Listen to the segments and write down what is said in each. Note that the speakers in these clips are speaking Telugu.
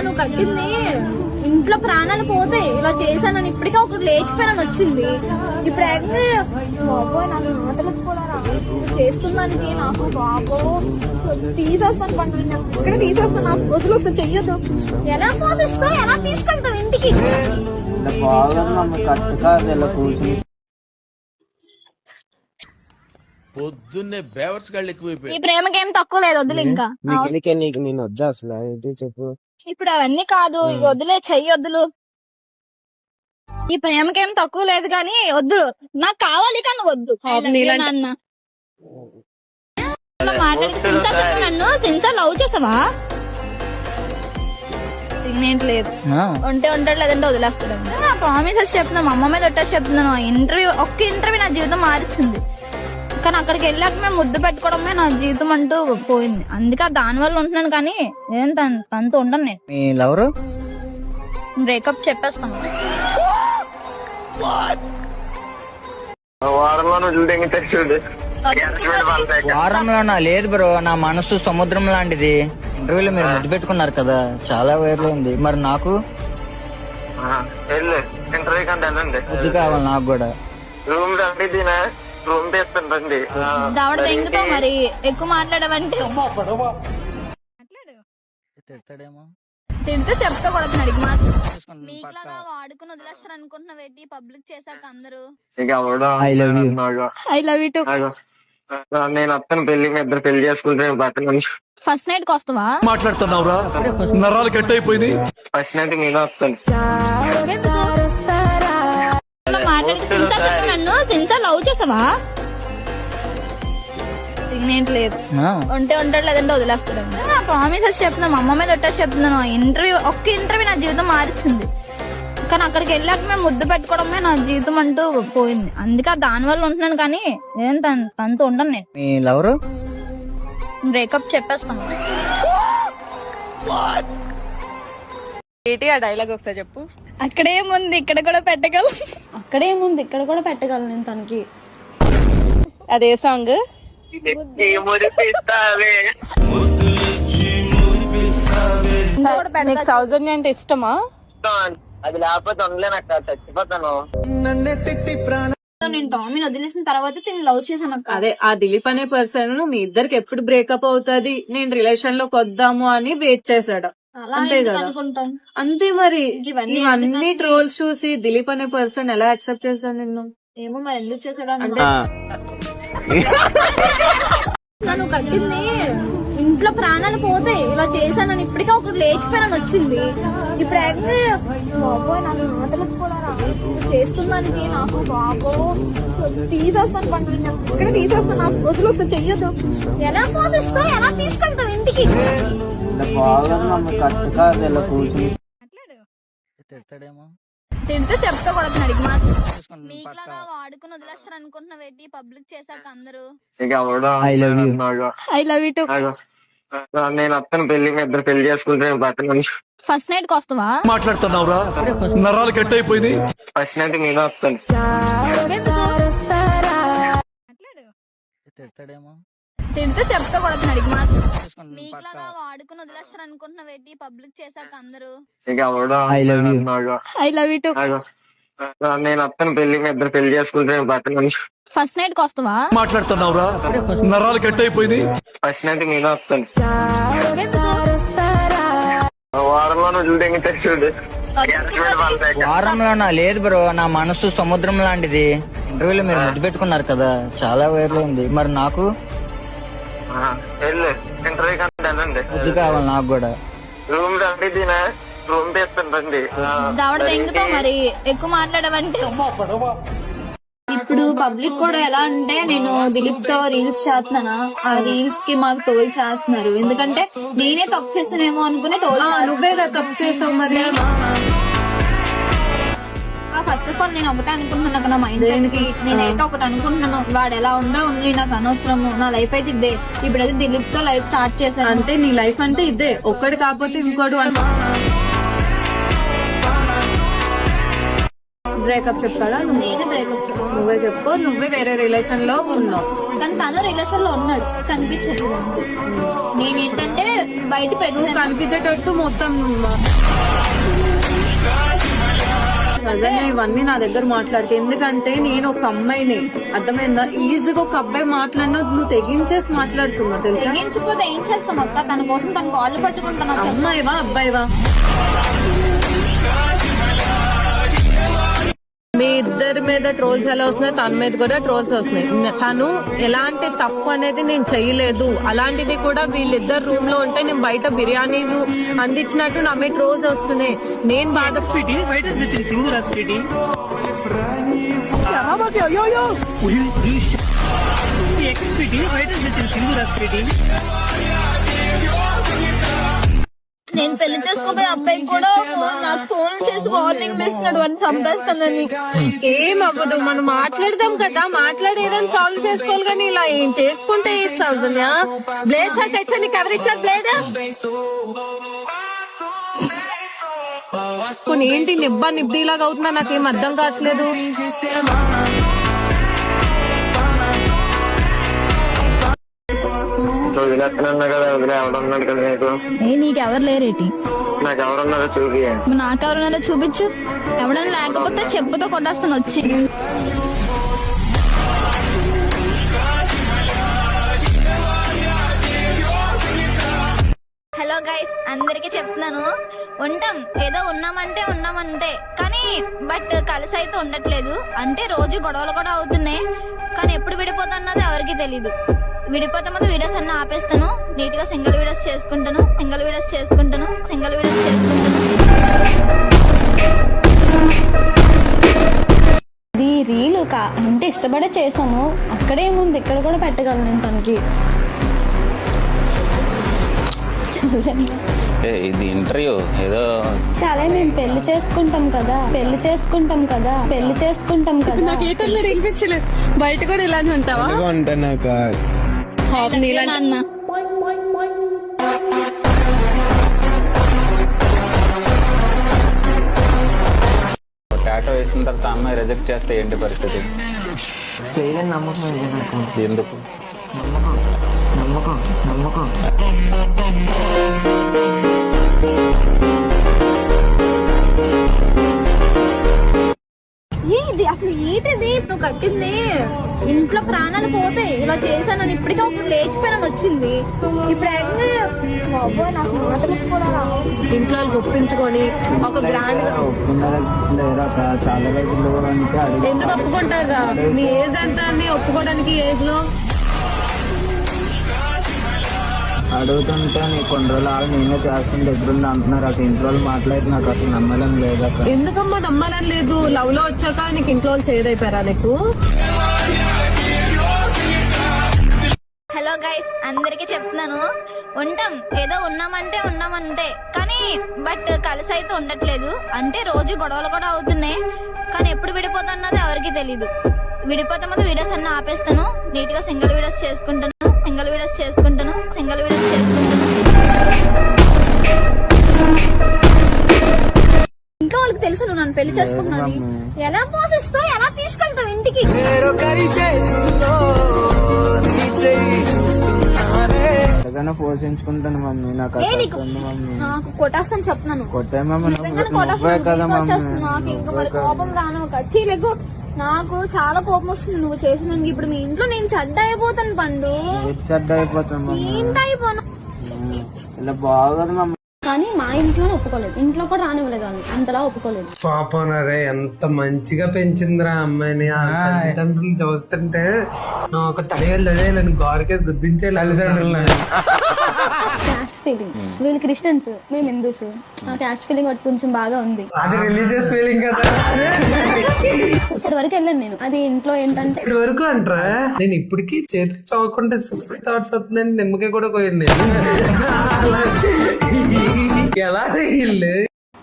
నువ్వు కట్టింది ఇంట్లో ప్రాణాలు పోతాయి. ఇలా చేశానని ఇప్పటికే ఒకటి లేచిపోయానని వచ్చింది. ఇప్పుడు బాబోయ్ నాకు మాటలు కూడా చేస్తున్నానికి నాకు బాబో తీసేస్తాను పండుగ ఇక్కడ తీసేస్తాను. నాకు రోజులు వస్తే చెయ్యొద్దు. ఎలా పోసిస్తావు, ఎలా తీసుకెళ్తావు ఇంటికి? పొద్దున్నే బేవర్స్ గాళ్ళు ఎక్కువైపోయి. ఈ ప్రేమకేం తక్కువ లేదు, వద్దులే ఇంకా. నేను వద్దా అసలు చెప్పు. ఇప్పుడు అవన్నీ కాదు, వద్దులే, చెయ్యొద్దులు. ఈ ప్రేమకేం తక్కువ లేదు కానీ వద్దు, నాకు కావాలి కానీ వద్దు. నాన్న నన్ను సిన్సియర్ లవ్ చేసావా? తినేట్లేదు, ఉంటే ఉంటాడు లేదంటే వదిలేస్తాడు. నా ప్రామిసెస్ చెప్తున్నా, మా అమ్మ మీద ఒట్టేసి చెప్తున్నాను. ఒక్క ఇంటర్వ్యూ నా జీవితం మారుస్తుంది. కానీ అక్కడికి వెళ్ళాక మేము ముద్దు పెట్టుకోవడమే నా జీవితం అంటూ పోయింది. అందుకే దానివల్ల ఉంటున్నాను కానీ ఏం తనతో ఉండను. నేను మీ లవరు బ్రేకప్ చెప్పేస్తాను. వారంలోనా? లేదు బ్రో, నా మనసు సముద్రం లాంటిది. ఇంటర్వ్యూలో మీరు ముద్దు పెట్టుకున్నారు కదా, చాలా వేర్లైంది. మరి నాకు ముద్దు కావాలి. నాకు కూడా దావడ దెంగుతో మరి ఎక్కువ మాట్లాడవంటే తిడతాడేమో. తింటే చెప్తా కొడుతున్నాడు. నీకులాగా వాడుకుని వదిలేస్తారు అనుకుంటున్నావేంటి? పబ్లిక్ చేశాక అందరూ ఐ లవ్ యూ టూ. నేను అత్తను పెళ్లి మీ ఇద్దరు పెళ్లి చేసుకుంటే ఫస్ట్ నైట్ కి వస్తావా? మాట్లాడుతున్నావురా, నరాలు కట్ అయిపోయింది. ఫస్ట్ నైట్ నేను వస్తాను. నన్ను సిన్సియర్ లవ్ చేసావా? తినేట్లేదు, ఉంటే ఉంటాడు లేదంటే వదిలేస్తాడు. నా ప్రామిసెస్ చెప్తున్నా, మా అమ్మ మీద ఒట్టేసి చెప్తున్నాను. ఒక్క ఇంటర్వ్యూ నా జీవితం మారుస్తుంది. కానీ అక్కడికి వెళ్ళాక మేము ముద్దు పెట్టుకోవడమే నా జీవితం అంటూ పోయింది. అందుకే దానివల్ల ఉంటున్నాను కానీ ఏం తనతో ఉండను. నేను మీ లవరు బ్రేకప్ చెప్పేస్తాను. ఏంటి ఆ డైలాగ్ ఒకసారి చెప్పు. అక్కడేముంది ఇక్కడ కూడా పెట్టగలను, అక్కడేముంది ఇక్కడ కూడా పెట్టగలను నేను తనకి. అదే సాంగ్. నీకు సౌజన్య అంటే ఇష్టమా? అది లేకపోతే ఉండలేనక్క, చచ్చిపోతాను. నేను టామీని వదిలేసిన తర్వాత తిని లవ్ చేశాను అక్క. అదే ఆ దిలీప్ అనే పర్సన్ మీ ఇద్దరికి ఎప్పుడు బ్రేకప్ అవుతుంది, నేను రిలేషన్ లోకి వద్దాము అని వెయిట్ చేశాడు. అంతే కదా? అనుకుంటాను అంతే. మరి ఇవన్నీ ట్రోల్స్ చూసి దిలీప్ అనే పర్సన్ ఎలా యాక్సెప్ట్ చేశాను నిన్ను? ఏమో మరి ఎందుకు చేశాడు అంటే నన్ను కట్టింది ఇంట్లో ప్రాణాలు పోతాయి. ఇలా చేశానని ఇప్పటికే ఒకటి లేచిపోయానని వచ్చింది. ఇప్పుడు బాబోయ్ నాకు మాటలు కూడా చేస్తున్నానికి నాకు బాబో తీసేస్తాను పండుగ ఇక్కడ తీసేస్తాను. నాకు రోజులు వస్తే చెయ్యొద్దు. ఎలా పోసిస్తావు, ఎలా తీసుకెళ్తావు ఇంటికి? తిడతాడేమో. తింటే చెప్తా కొడుతున్నాడు. నీకులాగా వాడుకుని వదిలేస్తారు అనుకుంటున్నావేంటి? పబ్లిక్ చేశాక అందరూ ఐ లవ్ యూ టూ. నేను అత్తను పెళ్లి మీ ఇద్దరు పెళ్లి చేసుకుంటే ఫస్ట్ నైట్ కి వస్తావా? మాట్లాడుతున్నావురా, నరాలు కట్ అయిపోయింది. ఫస్ట్ నైట్ నేను వస్తాను. తిడతాడేమో. తింటే చెప్తా కొడుతున్నాడు. నీకులాగా వాడుకుని వదిలేస్తారు అనుకుంటున్నావేంటి? పబ్లిక్ చేశాక అందరూ ఐ లవ్ యూ టూ. నేను అత్తను పెళ్లి మీ ఇద్దరు పెళ్లి చేసుకుంటే ఫస్ట్ నైట్ కి వస్తావా? మాట్లాడుతున్నావురా, నరాలు కట్ అయిపోయింది. ఫస్ట్ నైట్ నేను వస్తాను. వారంలో వారంలోనా? లేదు బ్రో, నా మనసు సముద్రం లాంటిది. ఇంటర్వ్యూలో మీరు ముద్దు పెట్టుకున్నారు కదా, చాలా వేర్లైంది. మరి నాకు ఇంటర్వ్యూ కంటే ముద్దు కావాలి. నాకు కూడా రూమ్ రండి, రూమ్ తీస్తుంటండి. దావడ దెంగుతో మరి ఎక్కువ మాట్లాడవంటే ఇప్పుడు పబ్లిక్ కూడా ఎలా అంటే నేను దిలీప్ తో రీల్స్ చేస్తున్నానా, ఆ రీల్స్ కి మాకు టోల్ చేస్తున్నారు. ఎందుకంటే నేనే తప్పు చేస్తానేమో అనుకుని టోల్. నువ్వేగా తప్పు చేసావు. మరి ఫస్ట్ ఆఫ్ ఆల్ నేను ఒకటే అనుకుంటున్నాను నా మైండ్ సెట్ కి. నేనైతే ఒకటి అనుకుంటున్నాను, వాడు ఎలా ఉండి నాకు అనవసరము. నా లైఫ్ అయితే ఇదే. ఇప్పుడైతే దిలీప్ తో లైఫ్ స్టార్ట్ చేశాను. అంటే నీ లైఫ్ అంటే ఇదే, ఒక్కడి కాకపోతే ఇంకోటి. బ్రేకప్ చెప్పాడా? నేనే బ్రేకప్ చెప్పాను. నువ్వే చెప్పు. నువ్వే వేరే రిలేషన్ లో ఉన్నావు కానీ తను రిలేషన్ లో ఉన్నాడు, కనిపించట్లేదు అంతే. నేనేంటంటే బయట నువ్వు పెట్టు. కనిపించేటట్టు మొత్తం నిజంగా ఇవన్నీ నా దగ్గర మాట్లాడితే, ఎందుకంటే నేను ఒక అమ్మాయిని, అర్థమైందా? ఈజీగా ఒక అబ్బాయి మాట్లాడినా నువ్వు తెగించేసి మాట్లాడుతున్నావు తెలుసా? తెగించిపోతే ఏం చేస్తాం అక్క? తన కోసం తన కాళ్ళు పట్టుకుంటున్నా. అమ్మాయివా అబ్బాయివా? మీ ఇద్దరి మీద ట్రోల్స్ ఎలా వస్తున్నాయి, తన మీద కూడా ట్రోల్స్ వస్తున్నాయి. తను ఎలాంటి తప్పు అనేది నేను చెయ్యలేదు. అలాంటిది కూడా వీళ్ళిద్దరు రూమ్ లో ఉంటే నేను బయట బిర్యానీలు అందించినట్టు నా మీద ట్రోల్స్ వస్తున్నాయి. నేను బాధ నేను పెళ్లి చేసుకోబోయే అబ్బాయి కూడా నాకు ఫోన్ చేసి వార్నింగ్ ఇస్తున్నాడు, అని చంపేస్తానని. ఏం అవ్వదు, మనం మాట్లాడదాం కదా, మాట్లాడి ఏదైనా సాల్వ్ చేసుకోవాలి. కానీ ఇలా ఏం చేసుకుంటే ఏం అవుతుందా? బ్లేడ్ సార్ తెచ్చా, నీకు ఎవరిచ్చారు బ్లేడ్? కొన్ని ఏంటి నిబ్బిలాగా అవుతుందా? నాకేం అర్థం కావట్లేదు. వదిలేస్తున్నా కదా, వదిలే ఎవడున్నాడు కదా నీకు? నీకెవరు లేరేటి? నాకు ఎవరున్నారో చూపి. నాకెవరున్నారో చూపించు. ఎవడన్నా లేకపోతే చెప్పుతో కొట్టేస్తాను వచ్చి. హలో గైస్, అందరికి చెప్తున్నాను, ఉంటాం ఏదో ఉన్నామంటే ఉన్నామంతే, కానీ బట్ కలిసి అయితే ఉండట్లేదు. అంటే రోజు గొడవలు కూడా అవుతున్నాయి, కానీ ఎప్పుడు విడిపోతున్నది ఎవరికి తెలీదు. విడిపోతే మాత్రం వీడియోస్ అన్ని ఆపేస్తాను, నీట్ గా సింగిల్ వీడియోస్ చేసుకుంటాను. ఇది రీల్ అంటే ఇష్టపడే చేసాము, అక్కడేముంది, ఇక్కడ కూడా పెట్టగలను నేను తనకి. ఇది ఇంటర్వ్యూ ఏదో చాలా మేము పెళ్లి చేసుకుంటాం కదా. నాకు ఏ టైంలో వినిపించలేదు. బయట కూడా ఇలానే ఉంటావా? నాన్న టాటో వేసిన తర్వాత అమ్మాయి రిజెక్ట్ చేస్తే ఏంటి పరిస్థితి? చేయలేని నమ్మకం ఉంది నాకు. ఎందుకు? నమ్మకం ఏంటి అసలు? ఏంటిది నువ్వు కట్టింది? ఇంట్లో ప్రాణాలు పోతాయి ఇలా చేశానని. ఇప్పటికే ఒకటి లేచిపోయానని వచ్చింది. ఇప్పుడు నాకు మాటలకు కూడా రావు. ఇంట్లో ఒప్పించుకొని ఒక గ్రాండ్ గా చాలా రోజులు ఎందుకు ఒప్పుకుంటారా? మీ ఏజ్ ఎంత అని ఒప్పుకోవడానికి? ఏజ్ లో అడుగుతుంటే నీ కొన్ని రోజులు నేనే చేస్తాను దగ్గర అంటున్నారు. అక్కడ ఇంట్లో వాళ్ళు మాట్లాడి నాకు అసలు నమ్మడం లేదక్క. ఎందుకమ్మా నమ్మాలని లేదు? లవ్ లో వచ్చాక నీకు ఇంట్లో వాళ్ళు చేరైపోయారా నీకు? హలో గైస్, అందరికి చెప్తున్నాను, ఉంటాం ఏదో ఉన్నామంటే ఉన్నామంతే, కానీ బట్ కలిసి అయితే ఉండట్లేదు. అంటే రోజు గొడవలు కూడా అవుతున్నాయి, కానీ ఎప్పుడు విడిపోతున్నది ఎవరికి తెలీదు. విడిపోతే మాత్రం వీడియోస్ అన్ని ఆపేస్తాను, నీట్ గా సింగిల్ వీడియోస్ చేసుకుంటాను. ఇంకా వాళ్ళకి తెలుసు నువ్వు నన్ను పెళ్లి చేసుకుంటున్నాను. ఎలా పోషిస్తావు, ఎలా తీసుకెళ్తావు ఇంటికి? పోషించుకుంటాను మమ్మీ. నాకు కొట్టేస్తాను చెప్తున్నాను. కొట్టే మమ్మీ కదా మమ్మీ. నాకు ఇంకా మరి కోపం రాను. ఖచ్చితంగా నాకు చాలా కోపం వస్తుంది నువ్వు చేసిన. ఇప్పుడు మీ ఇంట్లో నేను చెడ్డ అయిపోతాను పండు. చెడ్డ అయిపోతాను ఏంటైపోను ఇలా బాగోదు మమ్మీ. కానీ మా ఇంట్లోనే ఒప్పుకోలేదు, ఇంట్లో కూడా రానివ్వలేదు, అని అంతలా ఒప్పుకోలేదు. పాపం రే, ఎంత మంచిగా పెంచిందిరా అమ్మాయిని. ఆ తల్లిదండ్రులు చూస్తుంటే ఒక తడవేలు గోడకే గుర్తించే తల్లిదండ్రులు. క్యాస్ట్ ఫీలింగ్, వీళ్ళు క్రిస్టియన్స్, మేము హిందూస్. ఆ క్యాస్ట్ ఫీలింగ్ ఒకటి కొంచెం బాగా ఉంది. అది రిలీజియస్ ఫీలింగ్ కదా. ఇప్పటి వరకు వెళ్ళాను నేను. అది ఇంట్లో ఏంటంటే ఇప్పటి వరకు అంటారా? నేను ఇప్పటికీ చేతికి చదవకుండా థాట్స్ వస్తుందని నిమ్మకాయ కూడా పోయింది. ఎలా ఇల్లు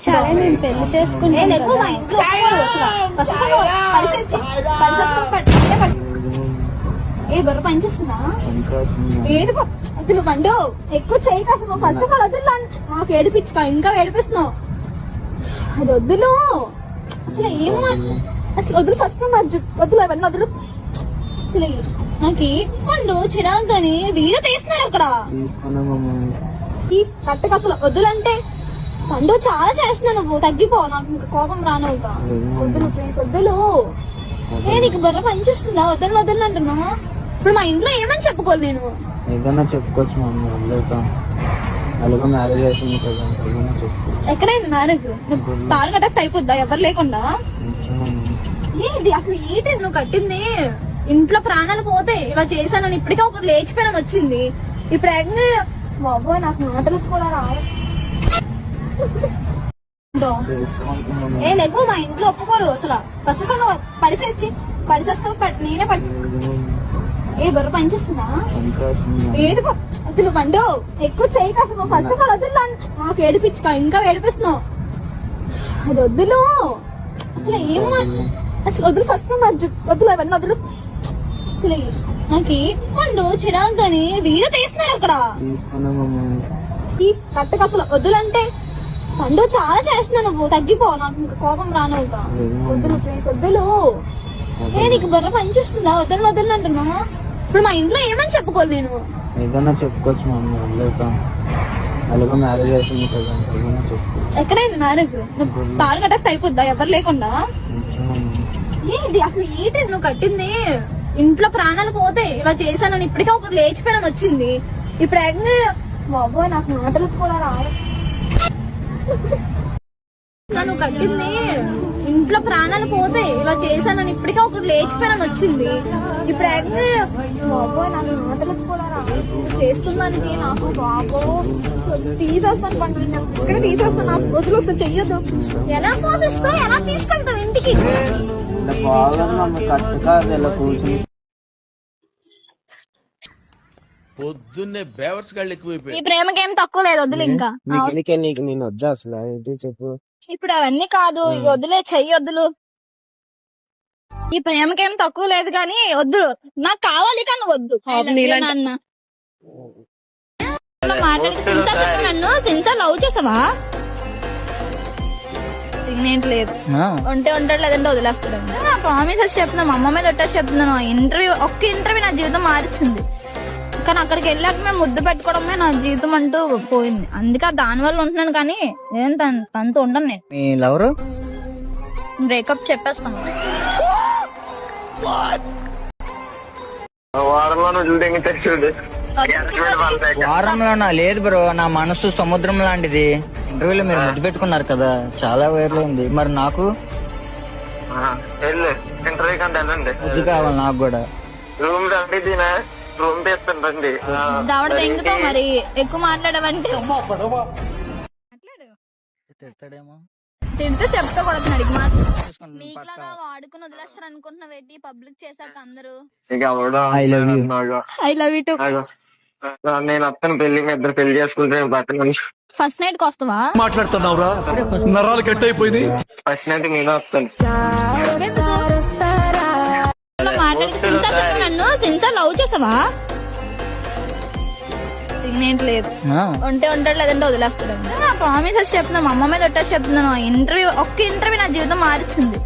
చాలా నేను పెళ్లి చేసుకుంటాను. ఏ బొర్ర పనిచేస్తుందా? ఏడు అసలు పండు ఎక్కువ చేయి అసలు. ఫస్ట్ ఆఫ్ ఆల్ వద్దులు, నాకు ఏడిపించుకో, ఇంకా ఏడిపిస్తున్నావు. అది వద్దులు అసలు. ఏం అసలు వద్దులు. ఫస్ట్ వద్దులు, అవన్నీ వద్దులు. అసలు నాకు ఏ పండు చిరాకు కానీ వీడియో తీస్తున్నారు అక్కడ. ఈ కట్టకు అసలు వద్దులంటే పండు చాలా చేస్తున్నావు నువ్వు తగ్గిపో నాకు ఇంకా కోపం రానవుతా వద్దులు ప్లీజ్ వద్దులు నీకు బుర్ర పనిచేస్తుందా వద్దులు వద్దులు అంటున్నావు ఇప్పుడు మా ఇంట్లో ఏమని చెప్పుకోవాలి నేను ఏదైనా చెప్పుకోవచ్చు మమ్మీ వెళ్ళక అలాగే మ్యారేజ్ అవుతుంది కదా ఏదైనా చెప్పుకోవచ్చు ఎక్కడైంది మ్యారేజ్ తాళి కట్టేస్తే అయిపోద్దా ఎవరు లేకుండా ఏంటి అసలు ఏంటి నువ్వు కట్టింది ఇంట్లో ప్రాణాలు పోతే ఇలా చేశానని ఇప్పటికే ఒకటి లేచిపోయానని వచ్చింది ఇప్పుడు ఏకంగా బాబోయ్ నాకు మాటలు కూడా రావు ఏ లేకు మా ఇంట్లో ఒప్పుకోరు అసలు ఫస్ట్ నువ్వు పడిసేస్తావు నేనే ఏ బుర్ర పనిచేస్తుందా ఏడు అసలు పండు ఎక్కువ చేయక అసలు ఫస్ట్ ఆఫ్ ఆల్ వద్దులు నాకు ఏడిపించుకో ఇంకా ఏడిపిస్తున్నావు అది వద్దులు అసలు ఏమో అసలు వద్దులు ఫస్ట్ వద్దులు అవన్నీ వద్దులు అసలు నాకు పండు చిరాకు కానీ వీడియో తీస్తున్నారు అక్కడ ఈ కట్టకు అసలు వద్దులంటే పండు చాలా చేస్తున్నావు నువ్వు తగ్గిపో నాకు ఇంకా కోపం రానవుతా వద్దులు ప్లీజ్ వద్దులు నీకు బుర్ర పనిచేస్తుందా వద్దులు వద్దులు అంటున్నావు ఇప్పుడు మా ఇంట్లో ఏమని చెప్పుకోవాలి నేను ఏదైనా చెప్పుకోవచ్చు మమ్మీ వెళ్ళక అలాగే మ్యారేజ్ అవుతుంది కదా ఏదైనా చెప్పుకోవచ్చు ఎక్కడైంది మ్యారేజ్ తాళి కట్టేస్తే అయిపోద్దా ఎవరు లేకుండా ఏంటి అసలు ఏంటి నువ్వు కట్టింది ఇంట్లో ప్రాణాలు పోతే ఇలా చేశానని ఇప్పటికే ఒకటి లేచిపోయానని వచ్చింది ఇప్పుడు ఏకంగా బాబోయ్ నాకు మాటలు కూడా రావు నువ్వు కట్టింది ఇంట్లో ప్రాణాలు పోతే ఇలా చేశానని ఇప్పటికే ఒకటి లేచిపోయానని వచ్చింది ఇప్పుడు ఏకంగా బాబోయ్ నాకు మాటలు కూడా రావు చేస్తున్నానికి నాకు బాబో తీసేస్తాను పండు ఇక్కడ తీసేస్తాను నాకు వదులు ఒకసారి చెయ్యొద్దు ఎలా పోసిస్తావు ఎలా తీసుకెళ్తావు ఇంటికి బాగా మమ్మీ కట్టు కాదు ఇలా కూర్చుని పొద్దున్నే బేవర్స్ గాళ్ళు ఎక్కువైపోయి ఈ ప్రేమకేం తక్కువ లేదు వద్దులు ఇంకా నీకు నేను వద్దా అసలు ఏంటి చెప్పు ఇప్పుడు అవన్నీ కాదు ఇవి వద్దులే చెయ్యొద్దులు ఈ ప్రేమకేం తక్కువ లేదు కానీ వద్దులు నాకు కావాలి కానీ వద్దు నాన్న మాట్లాడి నన్ను సిన్సార్ లవ్ చేసావా సిగ్నేట్ లేదు ఉంటే ఉంటాడు లేదంటే వదిలేస్తాడు ప్రామిసెస్ చెప్తున్నాను మా అమ్మ మీద ఒట్టేసి చెప్తున్నాను ఒక్క ఇంటర్వ్యూ నా జీవితం మారుస్తుంది కానీ అక్కడికి వెళ్ళాక మేము ముద్దు పెట్టుకోవడమే నా జీవితం అంటూ పోయింది అందుకే దాని వల్ల ఉంటున్నాను కానీ ఏం తనతో ఉండను నేను మీ లవరు బ్రేకప్ చెప్పేస్తాను వారంలో నువ్వు తెగితే చూడు వారంలోనా లేదు బ్రో నా మనసు సముద్రం లాంటిది ఇంటర్వ్యూలో మీరు ముద్దు పెట్టుకున్నారు కదా చాలా వైర్లైంది మరి నాకు వెళ్ళు ఇంటర్వ్యూ కంటే వెళ్ళండి ముద్దు కావాలి నాకు కూడా రూమ్ రండి దీనా రూమ్ తీస్తాను రండి దావడ దెంగుతో మరి ఎక్కువ మాట్లాడవంటే తిడతాడేమో తింటే చెప్తా కూడా అడిగి నీకులాగా వాడుకుని వదిలేస్తారు అనుకుంటున్నావు ఏంటి పబ్లిక్ చేశాక అందరూ ఇక అవడం ఐ లవ్ యూ టు నేను అత్తను పెళ్లి మీ ఇద్దరు పెళ్లి చేసుకుంటే బట్టలు ఫస్ట్ నైట్ కి వస్తావా మాట్లాడుతున్నావురా నరాలు కట్ అయిపోయింది ఫస్ట్ నైట్ నేను వస్తాను మాట్లాడి నన్ను సిన్సార్ లవ్ చేసావా సిగ్నేట్ లేదు ఉంటే ఉంటాడు లేదంటే వదిలేస్తాడు ప్రామిసెస్ చెప్తున్నా మా అమ్మ మీద ఒట్టేసి చెప్తున్నాను ఒక్క ఇంటర్వ్యూ నా జీవితం మారుస్తుంది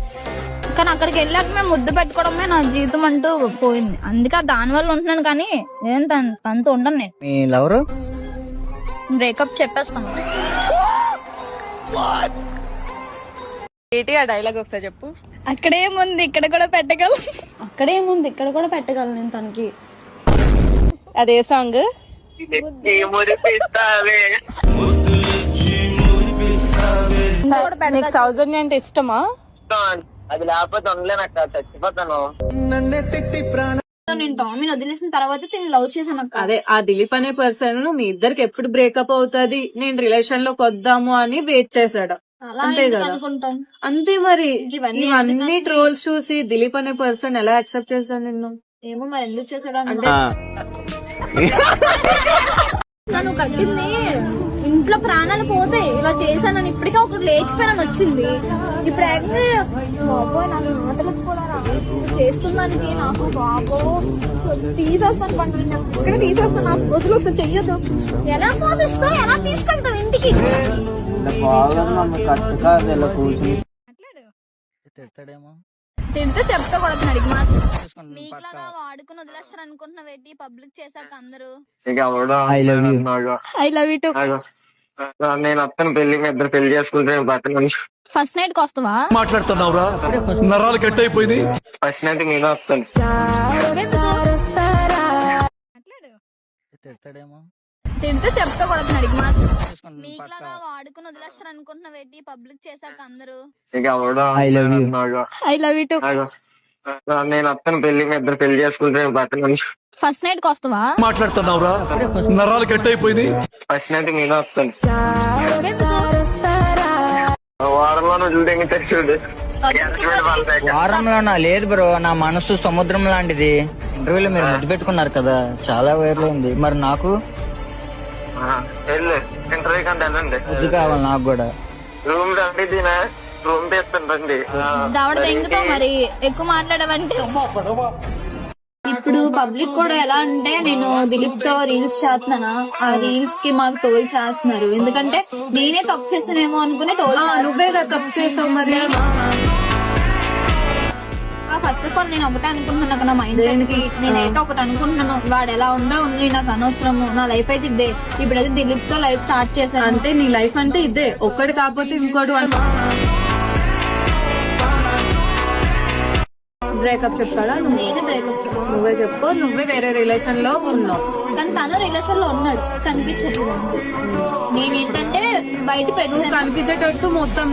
కానీ అక్కడికి వెళ్ళాక మేము ముద్దు పెట్టుకోవడమే నా జీవితం అంటూ పోయింది అందుకే దాని వల్ల ఉంటున్నాను కానీ ఏం తనతో ఉండను నేను మీ లవరు బ్రేకప్ చెప్పేస్తాను ఏంటి ఆ డైలాగ్ ఒకసారి చెప్పు అక్కడేముంది ఇక్కడ కూడా పెట్టగలను అక్కడేముంది ఇక్కడ కూడా పెట్టగలను నేను తనకి అదే సాంగ్ నీకు సౌజన్య అంటే ఇష్టమా అది లేకపోతే ఉండలేను అక్క చచ్చిపోతాను నేను టామీని వదిలేసిన తర్వాత నేను లవ్ చేశాను అక్క అదే ఆ దిలీప్ అనే పర్సన్ మీ ఇద్దరికి ఎప్పుడు బ్రేకప్ అవుతుంది నేను రిలేషన్ లోకి వద్దాము అని వెయిట్ చేశాడు అలా అంతే ఎందుకు కదా అనుకుంటాను అంతే మరి ఇవన్నీ ఇవన్నీ ట్రోల్స్ చూసి దిలీప్ అనే పర్సన్ ఎలా యాక్సెప్ట్ చేశాను నిన్ను ఏమో మరి ఎందుకు చేశాడు అంటే నన్ను కట్టింది ఇంట్లో ప్రాణాలు పోతే ఇలా చేశానని ఇప్పటికే ఒకటి లేచిపోయానని వచ్చింది ఇప్పుడు ఏకంగా బాబోయ్ నాకు మాటలు కూడా రావు చేస్తున్నానికి నాకు బాబో తీసేస్తాను పండు ఇక్కడ తీసేస్తాను నాకు వదులు ఒకసారి చెయ్యొద్దు ఎలా పోసిస్తావు ఎలా తీసుకెళ్తావు ఇంటికి బాగా మమ్మీ కట్టు కాదు ఇలా కూర్చుని తిడతాడేమో తింటే చెప్తా కొడుతున్నాడు ఇక మాత్రం నీకులాగా వాడుకుని వదిలేస్తారు అనుకుంటున్నా పెట్టి పబ్లిక్ చేశాక అందరూ ఇక ఎవడో I love you. అన్నాడు. ఐ లవ్ యూ ఆగు. నేను వస్తాను పెళ్లి మీ ఇద్దరు పెళ్లి చేసుకుంటే బట్టలు ఫస్ట్ నైట్ కి వస్తావా మాట్లాడుతున్నావురా నరాలు కట్ అయిపోయింది. ఫస్ట్ నైట్ నేను వస్తాను. తిడతాడేమో. తింటే చెప్తా కొడుతున్నాడు ఇక మాత్రం చూసుకుంటాను నీకులాగా వాడుకుని వదిలేస్తారు అనుకుంటున్నా పెట్టి పబ్లిక్ చేశాక అందరూ ఇక ఎవడో I love you. అన్నాడు. ఐ లవ్ యూ ఆగు. నేను వస్తాను పెళ్లి మీ ఇద్దరు పెళ్లి చేసుకుంటే బట్టలు ఫస్ట్ నైట్ కి వస్తావా మాట్లాడుతున్నావురా నరాలు కట్ అయిపోయింది. ఫస్ట్ నైట్ నేను వస్తాను. వారంలో రోజులు తెగితే చూడు. వారంలోనా? లేదు బ్రో, నా మనసు సముద్రం లాంటిది. ఇంటర్వ్యూలో మీరు ముద్దు పెట్టుకున్నారు కదా, చాలా వైరల్ అయింది. మరి నాకు వెళ్ళు ఇంటర్వ్యూ కంటే వెళ్ళండి. ముద్దు కావాలి నాకు కూడా. రూమ్ రండి దీనా రూమ్ తీస్తాను రండి. దవడ తెంగుతో మరి ఎక్కువ మాట్లాడవంటే ఇప్పుడు పబ్లిక్ కూడా ఎలా అంటే నేను దిలీప్ తో రీల్స్ చేస్తున్నానా, ఆ రీల్స్ కి మాకు టోల్ చేస్తున్నారు. ఎందుకంటే నేనే తప్పు చేస్తానేమో అనుకుని టోల్ నువ్వే కదా తప్పు చేసావు మరి. ఫస్ట్ ఆఫ్ ఆల్ నేను ఒకటే అనుకుంటున్నాను నాకు నా మైండ్ సెట్ కి నేనైతే ఒకటి అనుకుంటున్నాను, వాడు ఎలా ఉండి నాకు అనవసరము, నా లైఫ్ అయితే ఇదే. ఇప్పుడైతే దిలీప్ తో లైఫ్ స్టార్ట్ చేశాను. అంటే నీ లైఫ్ అంటే ఇదే, ఒక్కటి కాకపోతే ఇంకోటి. బ్రేకప్ చెప్పాడా? నేనే బ్రేకప్ చెప్పాను. నువ్వే చెప్పు. నువ్వే వేరే రిలేషన్ లో ఉన్నావు. కానీ తను రిలేషన్ లో ఉన్నాడు, కనిపించట్లేదు అంతే. నేనేంటంటే బయట నువ్వు పెట్టాను. కనిపించేటట్టు మొత్తం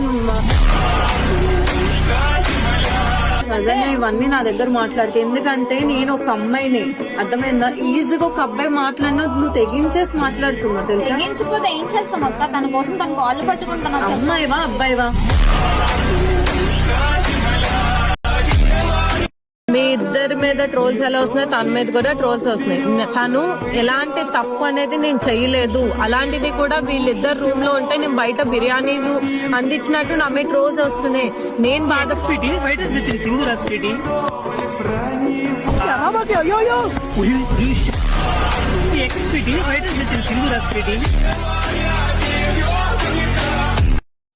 నిజంగా ఇవన్నీ నా దగ్గర మాట్లాడితే, ఎందుకంటే నేను ఒక అమ్మాయిని, అర్థమైందా? ఈజీగా ఒక అబ్బాయి మాట్లాడినా నువ్వు తెగించేసి మాట్లాడుతున్నావు తెలుసా. తెగించిపోతే ఏం చేస్తాం అక్క, తన కోసం తన కాళ్ళు పట్టుకుంటాను అసలు. అమ్మాయివా అబ్బాయివా? మీ ఇద్దరి మీద ట్రోల్స్ ఎలా వస్తున్నాయి, తన మీద కూడా ట్రోల్స్ వస్తున్నాయి. తను ఎలాంటి తప్పు అనేది నేను చెయ్యలేదు. అలాంటిది కూడా వీళ్ళిద్దరు రూమ్ లో ఉంటే నేను బయట బిర్యానీలు అందించినట్టు నా మీద ట్రోల్స్ వస్తున్నాయి. నేను బాధ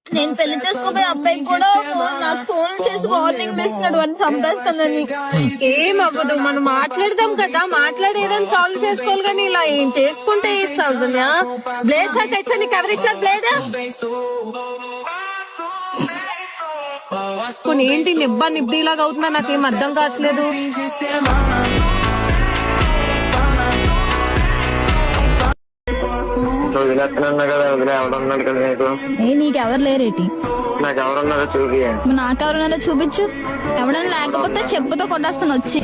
నేను పెళ్లి చేసుకోబోయే అబ్బాయి కూడా నాకు ఫోన్ చేసి వార్నింగ్ ఇస్తున్నాడు, అని చంపేస్తానని. ఏం అవ్వదు, మనం మాట్లాడదాం కదా, మాట్లాడేదని సాల్వ్ చేసుకోవాలి. కానీ ఇలా ఏం చేసుకుంటే ఏది అవుతుందా? బ్లేడ్ సార్ తెచ్చా, నీకు ఎవరిచ్చారు బ్లేడ్? కొన్ని ఏంటి నిబ్బిలాగా అవుతుందా, నాకేం అర్థం కావట్లేదు. వదిలేస్తున్నా కదా, వదిలే ఎవడున్నాడు కదా నీకు. నీకెవరు లేరేటి? నాకు ఎవరున్నారో చూపి. నాకెవరున్నారో చూపించు. ఎవడన్నా లేకపోతే చెప్పుతో కొట్టేస్తాను వచ్చి.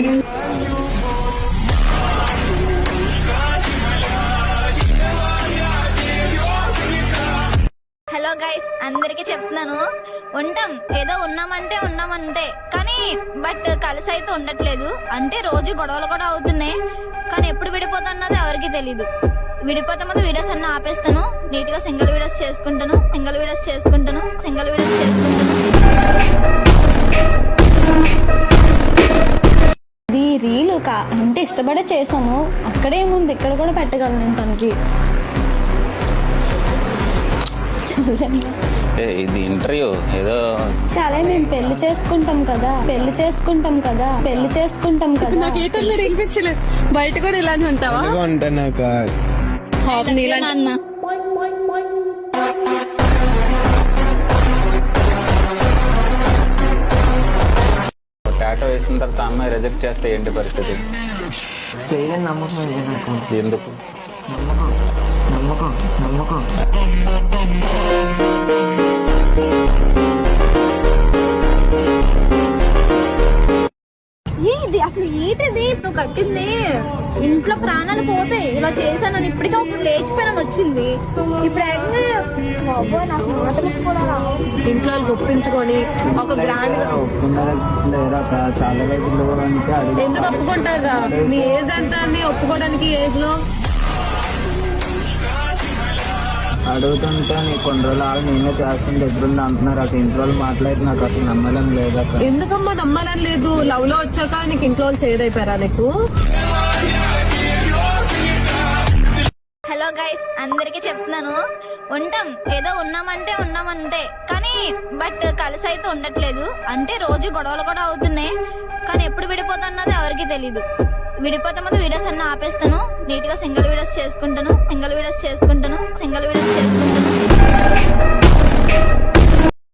హలో గైస్, అందరికి చెప్తున్నాను, ఉంటాం ఏదో ఉన్నామంటే కానీ బట్ కలిసి అయితే ఉండట్లేదు. అంటే రోజు గొడవలు కూడా అవుతున్నాయి, కానీ ఎప్పుడు విడిపోతున్నది ఎవరికి తెలీదు. విడిపోతే మాత్రం వీడియోస్ అన్ని ఆపేస్తాను, నీట్ గా సింగిల్ వీడియోస్ చేసుకుంటాను. ఇది రీల్ అంటే ఇష్టపడే చేసాము, అక్కడేముంది, ఇక్కడ కూడా పెట్టగలను నేను తనకి. ఇది ఇంటర్వ్యూ ఏదో చాలా మేము పెళ్లి చేసుకుంటాం కదా. నాకు ఏ టైంలో వినిపించలేదు. బయట కూడా ఇలానే ఉంటావా? నాన్న టాటో వేసిన తర్వాత అమ్మాయి రిజెక్ట్ చేస్తే ఏంటి పరిస్థితి? చేయలేని నమ్మకం ఉంది నాకు. ఎందుకు? నమ్మకం ఏది అసలు ఏంటిది నువ్వు కట్టింది? ఇంట్లో ప్రాణాలు పోతాయి ఇలా చేశానని. ఇప్పటికే ఒకటి లేచిపోయానని వచ్చింది, ఇప్పుడు నాకు మాటలకు కూడా రావు. ఇంట్లో ఒప్పించుకొని ఒక గ్రాండ్ చాలా రోజులు ఎందుకు ఒప్పుకుంటారా? మీ ఏజ్ ఎంత అని ఒప్పుకోవడానికి? ఏజ్ లో అడుగుతుంటే నీకు కొన్ని రోజులు ఆగి నేనే చేస్తాను దగ్గరుంది అంటున్నారు. అసలు ఇంట్లో వాళ్ళు మాట్లాడి నాకు అసలు నమ్మడం లేదా. ఎందుకమ్మా నమ్మాలని లేదు? లవ్ లో వచ్చాక నీకు ఇంట్లో వాళ్ళు చేయదైపోయారా నీకు? హలో గైస్ అందరికి చెప్తున్నాను, ఉంటాం ఏదో ఉన్నామంటే ఉన్నామంతే, కానీ బట్ కలిసి అయితే ఉండట్లేదు. అంటే రోజు గొడవలు కూడా అవుతున్నాయి, కానీ ఎప్పుడు విడిపోతున్నది ఎవరికి తెలీదు. విడిపోతే మాత్రం వీడియోస్ అన్న ఆపేస్తాను, నీట్ గా సింగిల్ వీడియోస్ చేసుకుంటాను.